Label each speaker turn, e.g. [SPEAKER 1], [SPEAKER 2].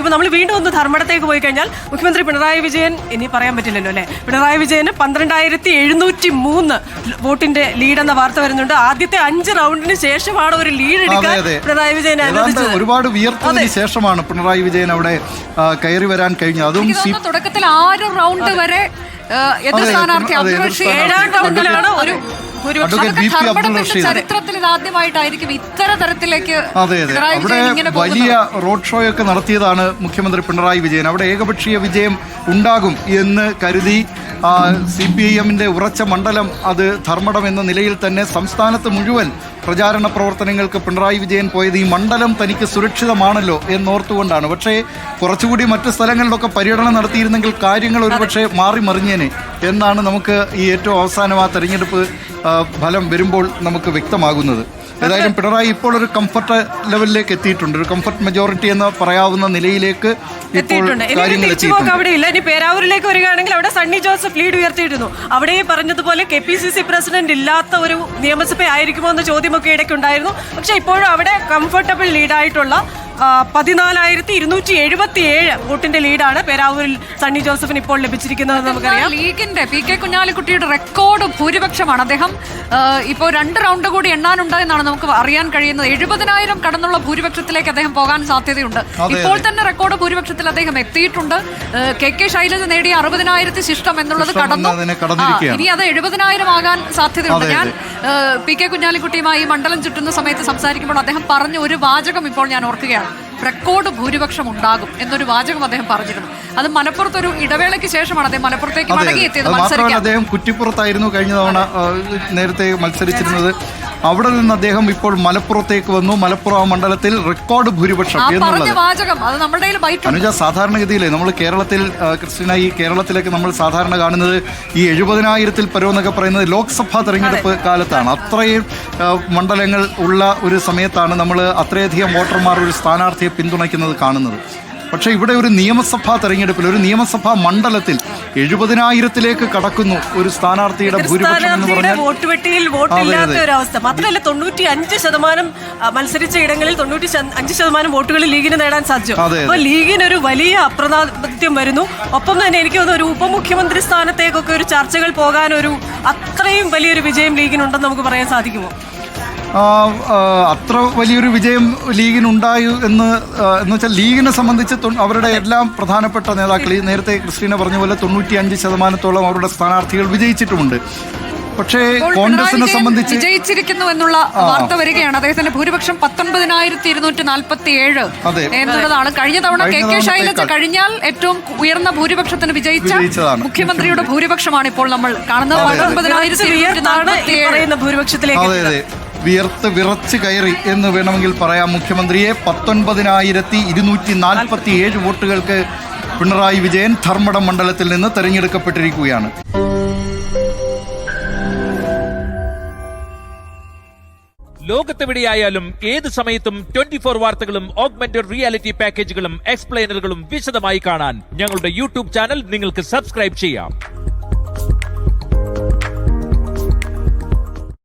[SPEAKER 1] നോക്കുമ്പോൾ നമ്മൾ വീണ്ടും ഒന്ന് ധർമ്മടത്തേക്ക് പോയി കഴിഞ്ഞാൽ മുഖ്യമന്ത്രി പിണറായി വിജയൻ ഇനി പറയാൻ പറ്റില്ലല്ലോ അല്ലെ, പിണറായി വിജയന് 12,703 വോട്ടിന്റെ ലീഡ് എന്ന വാർത്ത വരുന്നുണ്ട്. ആദ്യത്തെ 5 റൗണ്ടിന് ശേഷമാണ് ഒരു ലീഡ് എടുക്കാൻ പിണറായി വിജയൻ അനുവദിച്ചത്.
[SPEAKER 2] ഒരുപാട് വിയർത്തതിന് ശേഷമാണ് പിണറായി വിജയൻ അവിടെ കയറി വരാൻ കഴിഞ്ഞത്. അതും
[SPEAKER 3] തുടക്കത്തിൽ 6 റൗണ്ട് വരെ എതിർ സ്ഥാനാർത്ഥി
[SPEAKER 1] 7ാം റൗണ്ടിലാണ് ഒരു
[SPEAKER 3] ചരിത്രത്തിൽ ഇതാദ്യമായിട്ടായിരിക്കും ഇത്തരം തരത്തിലേക്ക്.
[SPEAKER 2] അതെ അതെ, അവിടെ വലിയ റോഡ് ഷോ ഒക്കെ നടത്തിയതാണ് മുഖ്യമന്ത്രി പിണറായി വിജയൻ. അവിടെ ഏകപക്ഷീയ വിജയം ഉണ്ടാകും എന്ന് കരുതി CPIM-ന്റെ ഉറച്ച മണ്ഡലം അത് ധർമ്മടം എന്ന നിലയിൽ തന്നെ സംസ്ഥാനത്ത് മുഴുവൻ പ്രചാരണ പ്രവർത്തനങ്ങൾക്ക് പിണറായി വിജയൻ പോയത് ഈ മണ്ഡലം തനിക്ക് സുരക്ഷിതമാണല്ലോ എന്നോർത്തുകൊണ്ടാണ്. പക്ഷേ കുറച്ചുകൂടി മറ്റ് സ്ഥലങ്ങളിലൊക്കെ പര്യടനം നടത്തിയിരുന്നെങ്കിൽ കാര്യങ്ങൾ ഒരുപക്ഷെ മാറി മറിഞ്ഞേനെ എന്നാണ് നമുക്ക് ഈ ഏറ്റവും അവസാനം ആ തെരഞ്ഞെടുപ്പ് ഫലം വരുമ്പോൾ നമുക്ക് വ്യക്തമാകുന്നത്. ഏതായാലും പിണറായി ഇപ്പോൾ ഒരു കംഫർട്ട് ലെവലിലേക്ക് എത്തിയിട്ടുണ്ട്. ഒരു കംഫർട്ട് മെജോറിറ്റി എന്ന് പറയാവുന്ന നിലയിലേക്ക്
[SPEAKER 1] എത്തിയിട്ടുണ്ട്. അവിടെ ഇല്ല. ഇനി പേരാവൂരിലേക്ക് വരികയാണെങ്കിൽ അവിടെ സണ്ണി ജോസഫ് ലീഡ് ഉയർത്തിയിരുന്നു. അവിടെ പറഞ്ഞതുപോലെ KPCC പ്രസിഡന്റ് ഇല്ലാത്ത ഒരു നിയമസഭ ആയിരിക്കുമോ എന്ന ചോദ്യമൊക്കെ ഇടയ്ക്കുണ്ടായിരുന്നു. പക്ഷെ ഇപ്പോഴും അവിടെ കംഫർട്ടബിൾ ലീഡായിട്ടുള്ള 14,277 വോട്ടിന്റെ ലീഡാണ് പേരാവൂരിൽ സണ്ണി ജോസഫിന് ഇപ്പോൾ ലഭിച്ചിരിക്കുന്നതെന്ന് നമുക്കറിയാം.
[SPEAKER 3] ലീഗിന്റെ PK കുഞ്ഞാലിക്കുട്ടിയുടെ റെക്കോർഡ് ഭൂരിപക്ഷമാണ്. അദ്ദേഹം ഇപ്പോൾ 2 റൗണ്ട് കൂടി എണ്ണാനുണ്ട് എന്നാണ് നമുക്ക് അറിയാൻ കഴിയുന്നത്. 70,000 കടന്നുള്ള ഭൂരിപക്ഷത്തിലേക്ക് അദ്ദേഹം പോകാൻ സാധ്യതയുണ്ട്. ഇപ്പോൾ തന്നെ റെക്കോർഡ് ഭൂരിപക്ഷത്തിൽ അദ്ദേഹം എത്തിയിട്ടുണ്ട്. KK ശൈലജ നേടിയ 60,000 ശിഷ്ടം എന്നുള്ളത് കടന്നു. ഇനി അത് 70,000 ആകാൻ സാധ്യതയുണ്ട്. ഞാൻ PK കുഞ്ഞാലിക്കുട്ടിയുമായി മണ്ഡലം ചുറ്റുന്ന സമയത്ത് സംസാരിക്കുമ്പോൾ അദ്ദേഹം പറഞ്ഞ ഒരു വാചകം ഇപ്പോൾ ഞാൻ ഓർക്കുകയാണ്. റെക്കോർഡ് ഭൂരിപക്ഷം ഉണ്ടാകും എന്നൊരു വാചകം അദ്ദേഹം പറഞ്ഞിരുന്നു. അത് മലപ്പുറത്തൊരു ഇടവേളയ്ക്ക് ശേഷമാണ് അദ്ദേഹം മലപ്പുറത്തേക്ക് മടങ്ങിയെത്തിയത്.
[SPEAKER 2] അദ്ദേഹം കുറ്റിപ്പുറത്തായിരുന്നു കഴിഞ്ഞ തവണ നേരത്തെ മത്സരിച്ചിരുന്നത്. അവിടെ നിന്ന് അദ്ദേഹം ഇപ്പോൾ മലപ്പുറത്തേക്ക് വന്നു. മലപ്പുറം മണ്ഡലത്തിൽ റെക്കോർഡ് ഭൂരിപക്ഷം അനുജ. സാധാരണഗതിയിലെ നമ്മൾ കേരളത്തിൽ ക്രിസ്റ്റീന, ഈ കേരളത്തിലേക്ക് നമ്മൾ സാധാരണ കാണുന്നത് ഈ 70,000-ൽ പരമെന്നൊക്കെ പറയുന്നത് ലോക്സഭാ തെരഞ്ഞെടുപ്പ് കാലത്താണ്. അത്രയും മണ്ഡലങ്ങൾ ഉള്ള ഒരു സമയത്താണ് നമ്മൾ അത്രയധികം വോട്ടർമാർ ഒരു സ്ഥാനാർത്ഥിയെ പിന്തുണയ്ക്കുന്നത് കാണുന്നത്. പക്ഷേ ഇവിടെ ഒരു നിയമസഭാ തെരഞ്ഞെടുപ്പിൽ ഒരു നിയമസഭാ മണ്ഡലത്തിൽ 70,000-ലേക്ക് കടക്കുന്നു ഒരു സ്ഥാനാർത്ഥിയുടെ ഭൂരിപക്ഷം എന്ന് പറഞ്ഞാൽ
[SPEAKER 1] വോട്ടുപെട്ടിയിൽ വോട്ടില്ലാത്ത ഒരു അവസ്ഥ. മാത്രമല്ല 95% മത്സരിച്ച ഇടങ്ങളിൽ 95% വോട്ടുകളിൽ ലീഗിന് നേടാൻ സാധിച്ചു. അപ്പോൾ ലീഗിനൊരു വലിയ അപ്രതിനിധിത്വം വരുന്നു. ഒപ്പം തന്നെ എനിക്ക് തോന്നുന്നു ഒരു ഉപമുഖ്യമന്ത്രി സ്ഥാനത്തേക്കൊക്കെ ഒരു ചർച്ചകൾ പോകാനൊരു അത്രയും വലിയൊരു വിജയം ലീഗിനുണ്ടെന്ന് നമുക്ക് പറയാൻ സാധിക്കുമോ?
[SPEAKER 2] അത്ര വലിയൊരു വിജയം ലീഗിനുണ്ടായി എന്ന് വെച്ചാൽ ലീഗിനെ സംബന്ധിച്ച് അവരുടെ എല്ലാം പ്രധാനപ്പെട്ട നേതാക്കൾ നേരത്തെ ക്രിസ്റ്റീന പറഞ്ഞ പോലെ 95% അവരുടെ സ്ഥാനാർത്ഥികൾ വിജയിച്ചിട്ടുമുണ്ട്. പക്ഷേ കോൺഗ്രസിനെ സംബന്ധിച്ച്
[SPEAKER 3] വിജയിച്ചിരിക്കുന്നു എന്നുള്ള വാർത്ത വരികയാണ്. അദ്ദേഹത്തിന്റെ ഭൂരിപക്ഷം 19,247 എന്നുള്ളതാണ്. കഴിഞ്ഞ തവണ KK ശൈലജ കഴിഞ്ഞാൽ ഏറ്റവും ഉയർന്ന ഭൂരിപക്ഷത്തിന് വിജയിച്ച മുഖ്യമന്ത്രിയുടെ ഭൂരിപക്ഷമാണ് ഇപ്പോൾ നമ്മൾ കാണുന്നത്. 19,247
[SPEAKER 1] ഭൂരിപക്ഷത്തിലേക്ക്
[SPEAKER 2] വിറച്ച് കയറി എന്ന് വേണമെങ്കിൽ പറയാം മുഖ്യമന്ത്രിയെ. 19,247 വോട്ടുകൾക്ക് പിണറായി വിജയൻ ധർമ്മടം മണ്ഡലത്തിൽ നിന്ന് തെരഞ്ഞെടുക്കപ്പെട്ടിരിക്കുകയാണ്.
[SPEAKER 4] ലോകത്തെവിടെയായാലും ഏത് സമയത്തും 24 വാർത്തകളും ഓഗ്മെന്റഡ് റിയാലിറ്റി പാക്കേജുകളും എക്സ്പ്ലെയിനറുകളും വിശദമായി കാണാൻ ഞങ്ങളുടെ YouTube ചാനൽ നിങ്ങൾക്ക് സബ്സ്ക്രൈബ് ചെയ്യാം.